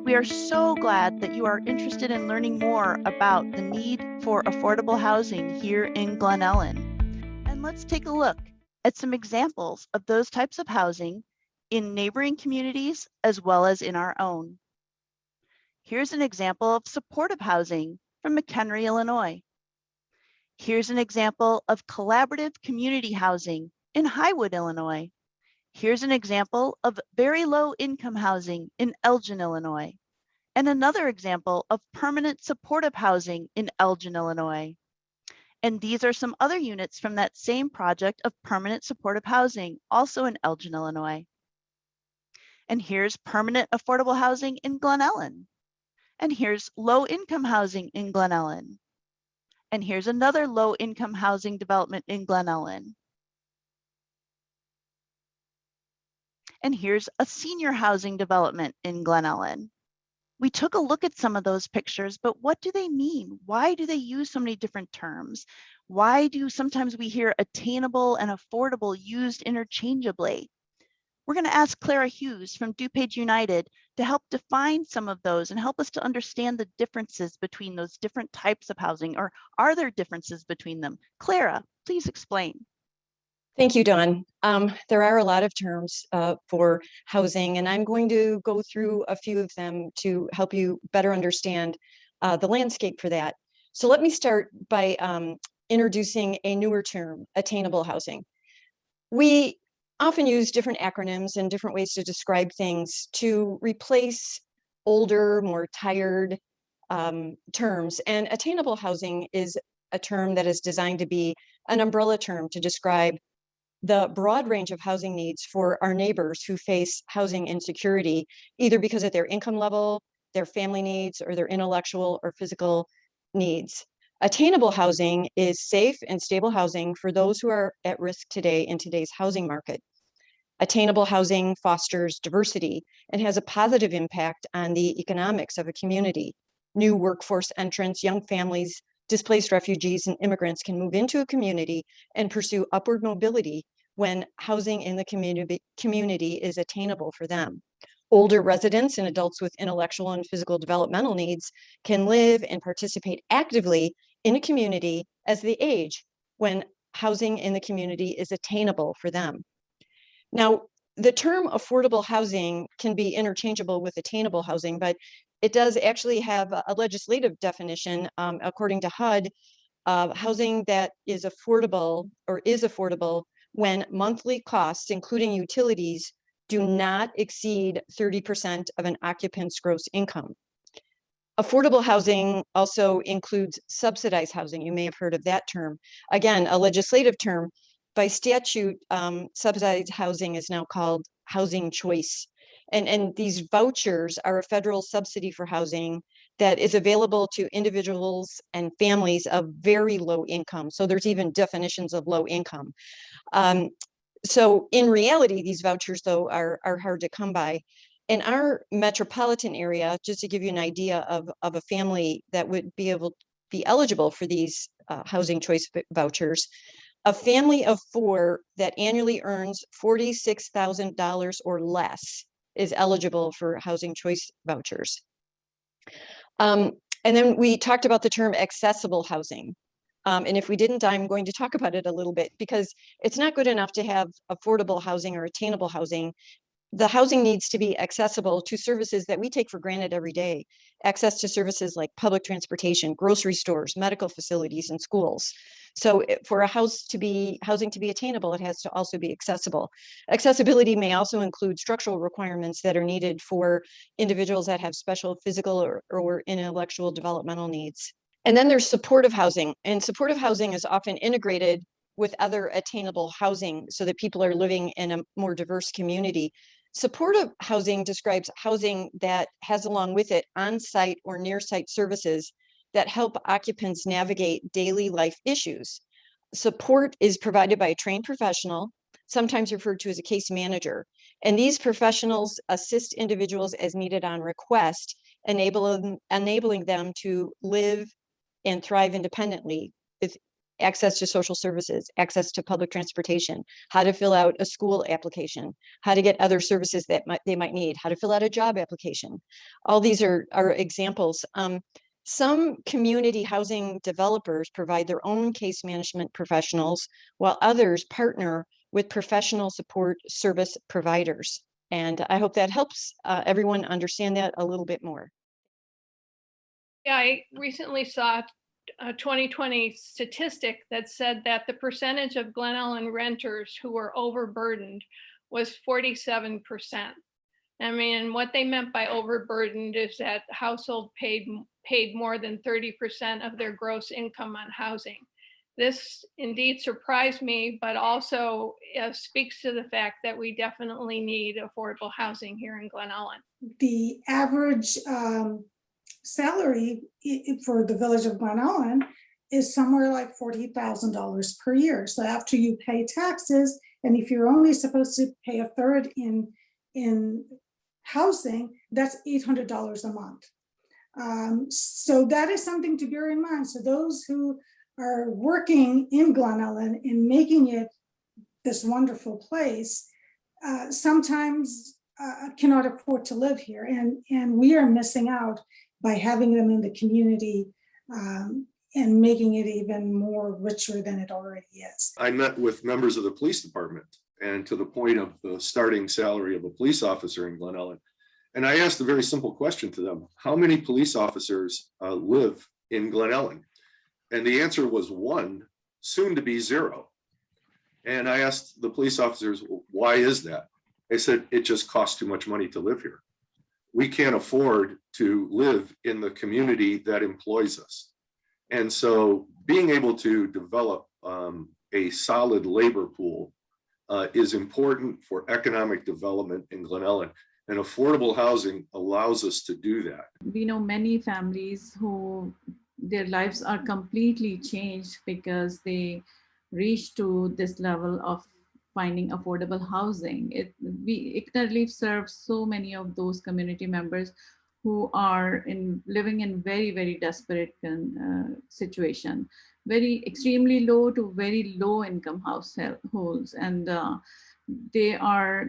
We are so glad that you are interested in learning more about the need for affordable housing here in Glen Ellyn. And let's take a look at some examples of those types of housing in neighboring communities as well as in our own. Here's an example of supportive housing from McHenry, Illinois. Here's an example of collaborative community housing in Highwood, Illinois. Here's an example of very low income housing in Elgin, Illinois, and another example of permanent supportive housing in Elgin, Illinois. And these are some other units from that same project of permanent supportive housing, also in Elgin, Illinois. And here's permanent affordable housing in Glen Ellyn. And here's low income housing in Glen Ellyn. And here's another low income housing development in Glen Ellyn. And here's a senior housing development in Glen Ellyn. We took a look at some of those pictures, but what do they mean? Why do they use so many different terms? Why do sometimes we hear attainable and affordable used interchangeably? We're going to ask Clara Hughes from DuPage United to help define some of those and help us to understand the differences between those different types of housing, or are there differences between them? Clara, please explain. Thank you, Dawn. There are a lot of terms for housing, and I'm going to go through a few of them to help you better understand the landscape for that. So let me start by introducing a newer term, attainable housing. We often use different acronyms and different ways to describe things to replace older, more tired terms. And attainable housing is a term that is designed to be an umbrella term to describe the broad range of housing needs for our neighbors who face housing insecurity, either because of their income level, their family needs, or their intellectual or physical needs. Attainable housing is safe and stable housing for those who are at risk today in today's housing market. Attainable housing fosters diversity and has a positive impact on the economics of a community. New workforce entrants, young families, displaced refugees, and immigrants can move into a community and pursue upward mobility when housing in the community is attainable for them. Older residents and adults with intellectual and physical developmental needs can live and participate actively in a community as they age when housing in the community is attainable for them. Now, the term affordable housing can be interchangeable with attainable housing, but it does actually have a legislative definition. According to HUD, housing that is affordable when monthly costs, including utilities, do not exceed 30% of an occupant's gross income. Affordable housing also includes subsidized housing. You may have heard of that term. Again, a legislative term. By statute, subsidized housing is now called housing choice. And these vouchers are a federal subsidy for housing that is available to individuals and families of very low income. So there's even definitions of low income. So in reality, these vouchers, though, are hard to come by. In our metropolitan area, just to give you an idea of a family that would be eligible for these housing choice vouchers, a family of 4 that annually earns $46,000 or less is eligible for housing choice vouchers. And then we talked about the term accessible housing. And if we didn't, I'm going to talk about it a little bit, because it's not good enough to have affordable housing or attainable housing. The housing needs to be accessible to services that we take for granted every day. Access to services like public transportation, grocery stores, medical facilities, and schools. So for a housing to be attainable, it has to also be accessible. Accessibility may also include structural requirements that are needed for individuals that have special physical or intellectual developmental needs. And then there's supportive housing. And supportive housing is often integrated with other attainable housing so that people are living in a more diverse community. Supportive housing describes housing that has along with it on-site or near-site services that help occupants navigate daily life issues. Support is provided by a trained professional, sometimes referred to as a case manager. And these professionals assist individuals as needed on request, enabling them to live and thrive independently access to social services, access to public transportation, how to fill out a school application, how to get other services that they might need, how to fill out a job application. All these are examples. Some community housing developers provide their own case management professionals, while others partner with professional support service providers. And I hope that helps everyone understand that a little bit more. Yeah, I recently saw a 2020 statistic that said that the percentage of Glen Ellyn renters who were overburdened was 47%. I mean, what they meant by overburdened is that household paid more than 30% of their gross income on housing. This indeed surprised me, but also speaks to the fact that we definitely need affordable housing here in Glen Ellyn. The average salary for the village of Glen Ellyn is somewhere like $40,000 per year. So after you pay taxes, and if you're only supposed to pay a third in housing, that's $800 a month. So that is something to bear in mind. So those who are working in Glen Ellyn and making it this wonderful place, sometimes cannot afford to live here. And we are missing out by having them in the community and making it even more richer than it already is. I met with members of the police department, and to the point of the starting salary of a police officer in Glen Ellyn. And I asked a very simple question to them: how many police officers live in Glen Ellyn? And the answer was 1, soon to be 0. And I asked the police officers, well, why is that? They said, it just costs too much money to live here. We can't afford to live in the community that employs us. And so being able to develop a solid labor pool is important for economic development in Glen Ellyn. And affordable housing allows us to do that. We know many families who their lives are completely changed because they reach to this level of finding affordable housing. ICNA Relief serves so many of those community members who are living in very, very desperate situation, very extremely low to very low income households. And there are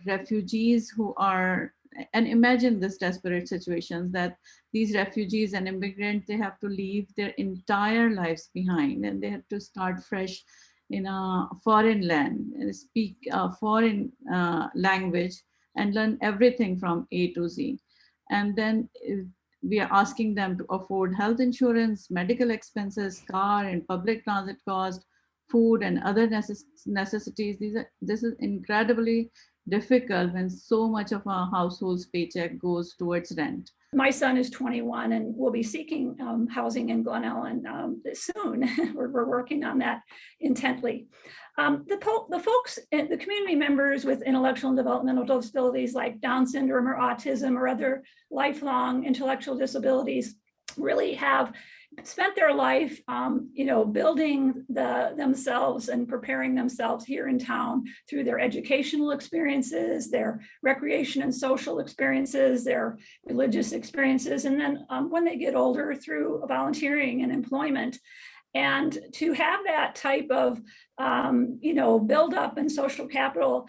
refugees who are, and imagine this desperate situations that these refugees and immigrants, they have to leave their entire lives behind, and they have to start fresh in a foreign land and speak a foreign language and learn everything from A to Z. And then we are asking them to afford health insurance, medical expenses, car and public transit cost, food and other necessities. This is incredibly difficult when so much of our household's paycheck goes towards rent. My son is 21 and will be seeking housing in Glen Ellyn soon. We're working on that intently. The folks, the community members with intellectual and developmental disabilities like Down syndrome or autism or other lifelong intellectual disabilities really have spent their life, building themselves and preparing themselves here in town through their educational experiences, their recreation and social experiences, their religious experiences, and then when they get older through volunteering and employment. And to have that type of, build up in social capital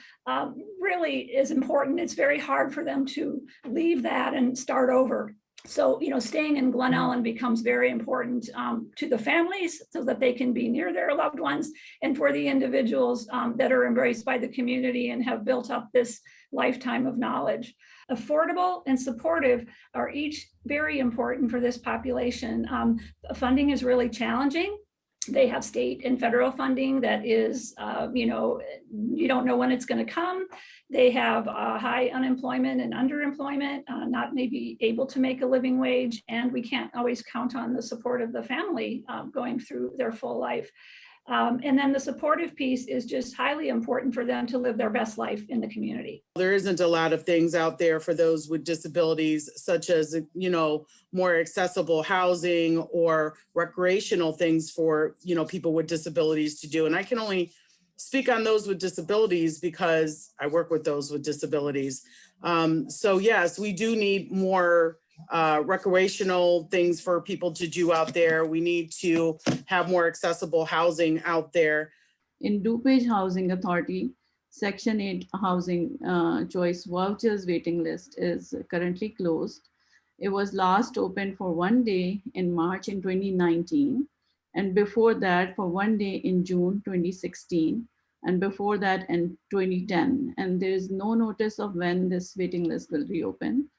really is important. It's very hard for them to leave that and start over. So, staying in Glen Ellyn becomes very important to the families so that they can be near their loved ones, and for the individuals that are embraced by the community and have built up this lifetime of knowledge. Affordable and supportive are each very important for this population. Funding is really challenging. They have state and federal funding that is, you don't know when it's going to come. They have high unemployment and underemployment, not maybe able to make a living wage, and we can't always count on the support of the family going through their full life. And then the supportive piece is just highly important for them to live their best life in the community. There isn't a lot of things out there for those with disabilities, such as, more accessible housing or recreational things for, people with disabilities to do. And I can only speak on those with disabilities because I work with those with disabilities. So yes, we do need more recreational things for people to do out there. We need to have more accessible housing out there. In DuPage Housing Authority, Section 8 housing choice vouchers waiting list is currently closed. It was last opened for 1 day in March in 2019, and before that for 1 day in June 2016, and before that in 2010. And there is no notice of when this waiting list will reopen.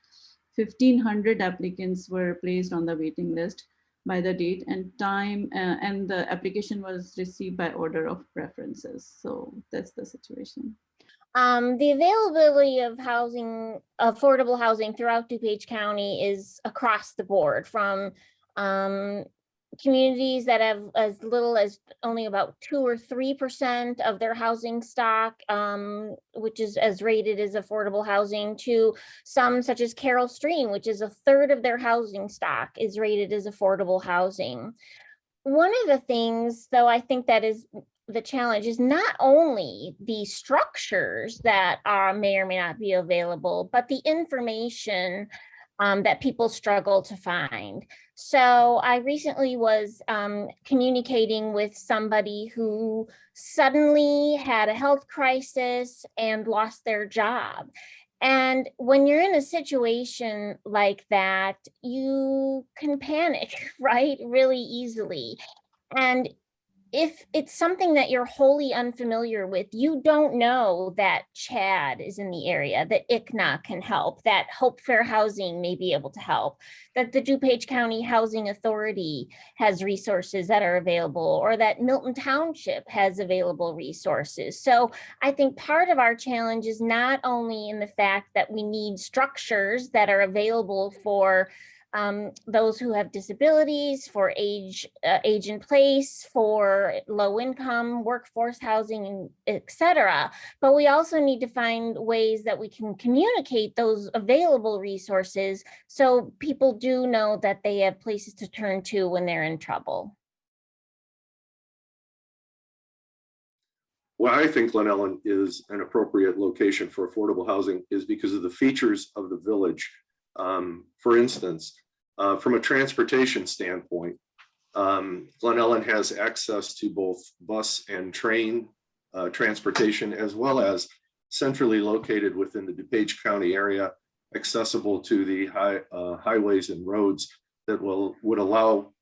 1,500 applicants were placed on the waiting list by the date and time, and the application was received by order of preferences. So that's the situation. The availability of housing, affordable housing throughout DuPage County is across the board, from communities that have as little as only about 2 or 3% of their housing stock, which is as rated as affordable housing, to some such as Carroll Stream, which is 1/3 of their housing stock is rated as affordable housing. One of the things, though, I think that is the challenge is not only the structures that may or may not be available, but the information that people struggle to find. So I recently was communicating with somebody who suddenly had a health crisis and lost their job. And when you're in a situation like that, you can panic, right? Really easily. And if it's something that you're wholly unfamiliar with, you don't know that CHAD is in the area, that ICNA can help, that Hope Fair Housing may be able to help, that the DuPage County Housing Authority has resources that are available, or that Milton Township has available resources. So I think part of our challenge is not only in the fact that we need structures that are available for those who have disabilities, for age in place, for low income workforce housing, etc. But we also need to find ways that we can communicate those available resources so people do know that they have places to turn to when they're in trouble. Why I think Glen Ellyn is an appropriate location for affordable housing is because of the features of the village. For instance, from a transportation standpoint, Glen Ellyn has access to both bus and train transportation, as well as centrally located within the DuPage County area, accessible to the highways and roads that would allow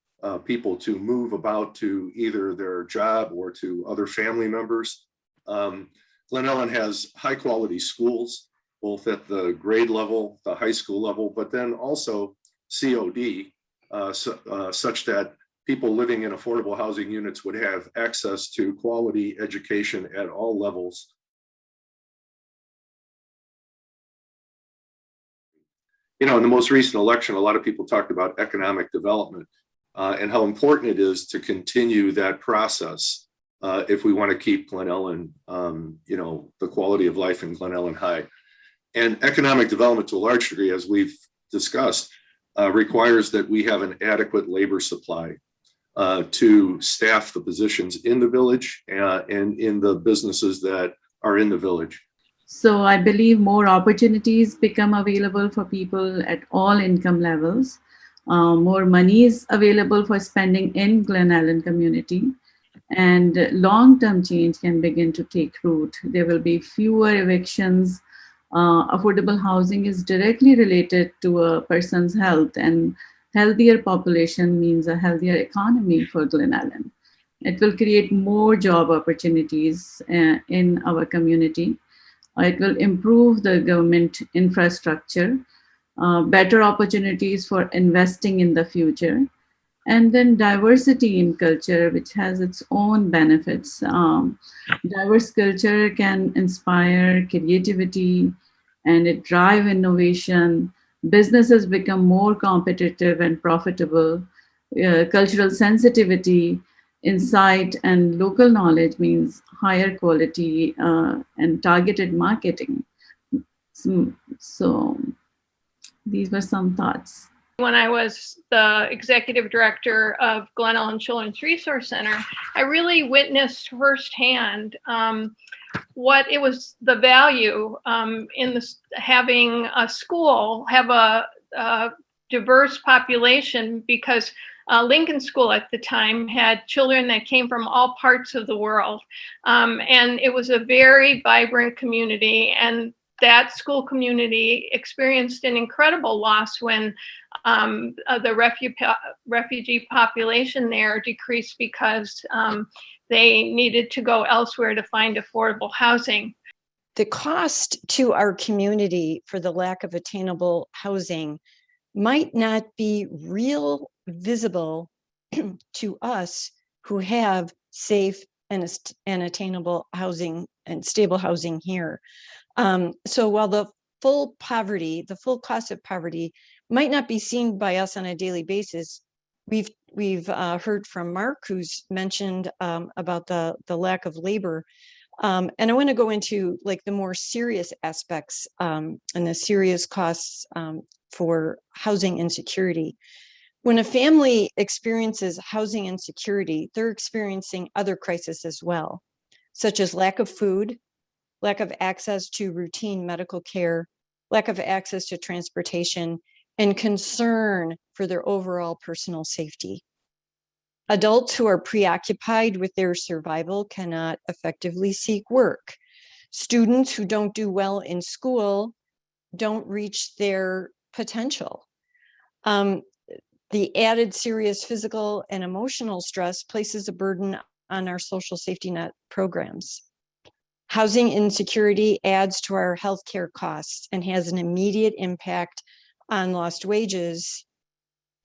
people to move about to either their job or to other family members. Glen Ellyn has high quality schools, both at the grade level, the high school level, but then also COD, such that people living in affordable housing units would have access to quality education at all levels. You know, in the most recent election, a lot of people talked about economic development and how important it is to continue that process if we want to keep Glen Ellyn, you know, the quality of life in Glen Ellyn high. And economic development, to a large degree, as we've discussed, requires that we have an adequate labor supply to staff the positions in the village and in the businesses that are in the village. So I believe more opportunities become available for people at all income levels. More money is available for spending in Glen Ellyn community, and long-term change can begin to take root. There will be fewer evictions. Affordable housing is directly related to a person's health, and healthier population means a healthier economy for Glen Ellyn. It will create more job opportunities in our community. It will improve the government infrastructure, better opportunities for investing in the future, and then diversity in culture, which has its own benefits. Diverse culture can inspire creativity and it drive innovation. Businesses become more competitive and profitable. Cultural sensitivity, insight, and local knowledge means higher quality and targeted marketing. So these were some thoughts. When I was the executive director of Glen Ellyn Children's Resource Center, I really witnessed firsthand what it was, the value in having a school have a diverse population because Lincoln School at the time had children that came from all parts of the world. And it was a very vibrant community. And that school community experienced an incredible loss when the refugee population there decreased because they needed to go elsewhere to find affordable housing. The cost to our community for the lack of attainable housing might not be real visible to us who have safe and attainable housing and stable housing here. So while the full cost of poverty might not be seen by us on a daily basis, we've heard from Mark, who's mentioned about the lack of labor. And I want to go into like the more serious aspects and the serious costs for housing insecurity. When a family experiences housing insecurity, they're experiencing other crises as well, such as lack of food, lack of access to routine medical care, lack of access to transportation, and concern for their overall personal safety. Adults who are preoccupied with their survival cannot effectively seek work. Students who don't do well in school don't reach their potential. The added serious physical and emotional stress places a burden on our social safety net programs. Housing insecurity adds to our healthcare costs and has an immediate impact on lost wages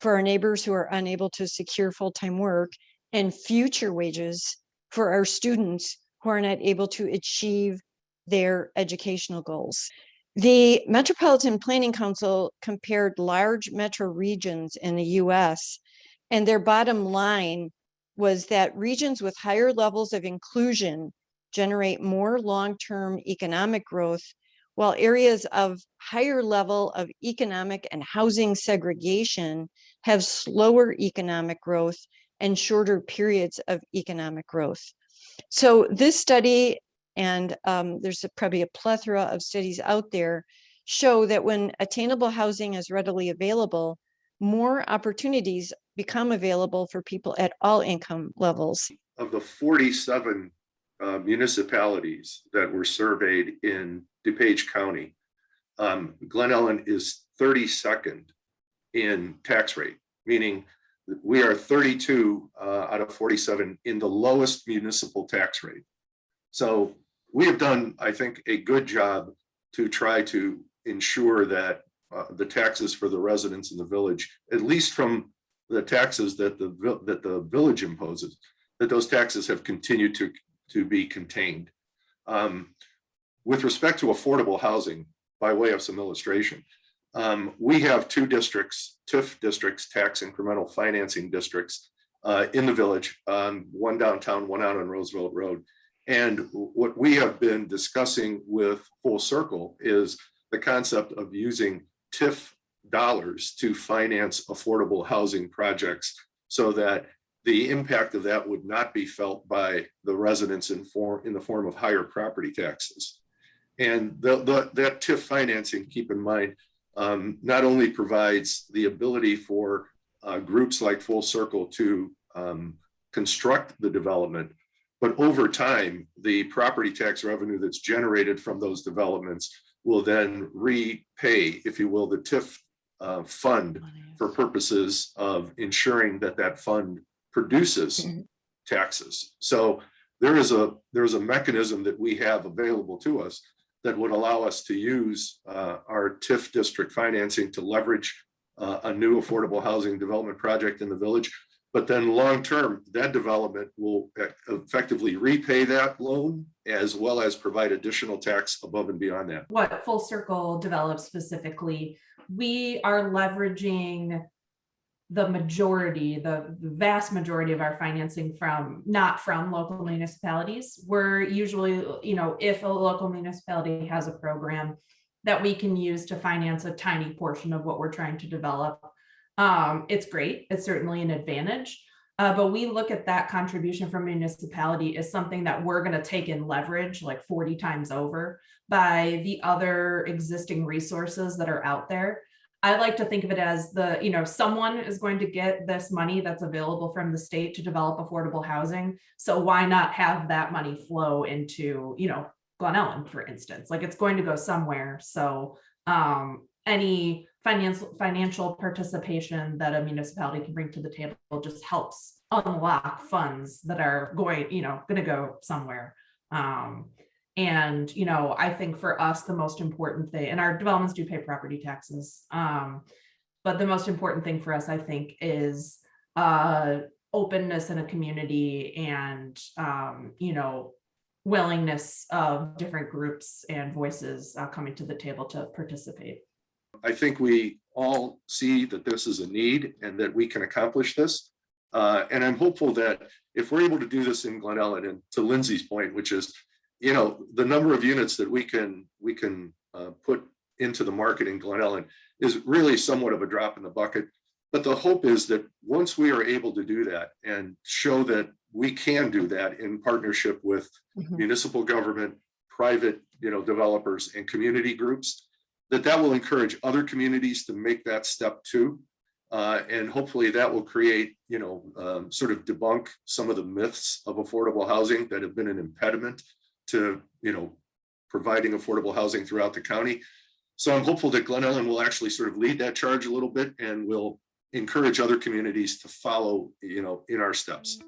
for our neighbors who are unable to secure full-time work, and future wages for our students who are not able to achieve their educational goals. The Metropolitan Planning Council compared large metro regions in the US, and their bottom line was that regions with higher levels of inclusion generate more long-term economic growth, while areas of higher level of economic and housing segregation have slower economic growth and shorter periods of economic growth. So this study, and there's probably a plethora of studies out there, show that when attainable housing is readily available, more opportunities become available for people at all income levels. Of the 47 municipalities that were surveyed in DuPage County, Glen Ellyn is 32nd in tax rate, meaning we are 32 out of 47 in the lowest municipal tax rate. So we have done, I think, a good job to try to ensure that the taxes for the residents in the village, at least from the taxes that the village imposes, that those taxes have continued to be contained. With respect to affordable housing, by way of some illustration, we have two districts, TIF districts, tax incremental financing districts, in the village, one downtown, one out on Roosevelt Road. And what we have been discussing with Full Circle is the concept of using TIF dollars to finance affordable housing projects so that the impact of that would not be felt by the residents in the form of higher property taxes. And that TIF financing, keep in mind, not only provides the ability for groups like Full Circle to construct the development, but over time, the property tax revenue that's generated from those developments will then repay, if you will, the TIF fund for purposes of ensuring that that fund produces taxes. So there is a mechanism that we have available to us that would allow us to use our TIF district financing to leverage a new affordable housing development project in the village. But then long-term, that development will effectively repay that loan as well as provide additional tax above and beyond that. What Full Circle develops specifically, we are leveraging the vast majority of our financing not from local municipalities. We're usually, if a local municipality has a program that we can use to finance a tiny portion of what we're trying to develop, it's great. It's certainly an advantage. But we look at that contribution from municipality as something that we're going to take in leverage like 40 times over by the other existing resources that are out there. I like to think of it as someone is going to get this money that's available from the state to develop affordable housing. So why not have that money flow into, Glen Ellyn, for instance? Like, it's going to go somewhere. So any financial participation that a municipality can bring to the table just helps unlock funds that are going to go somewhere. And, I think for us, the most important thing, and our developments do pay property taxes. But the most important thing for us, I think, is openness in a community and, willingness of different groups and voices coming to the table to participate. I think we all see that this is a need and that we can accomplish this. And I'm hopeful that if we're able to do this in Glen Ellyn, and to Lindsay's point, which is, the number of units that we can put into the market in Glen Ellyn is really somewhat of a drop in the bucket. But the hope is that once we are able to do that and show that we can do that in partnership with municipal government, private, developers and community groups, that will encourage other communities to make that step too. And hopefully that will create, sort of debunk some of the myths of affordable housing that have been an impediment to, providing affordable housing throughout the county. So I'm hopeful that Glen Ellyn will actually sort of lead that charge a little bit and will encourage other communities to follow, in our steps.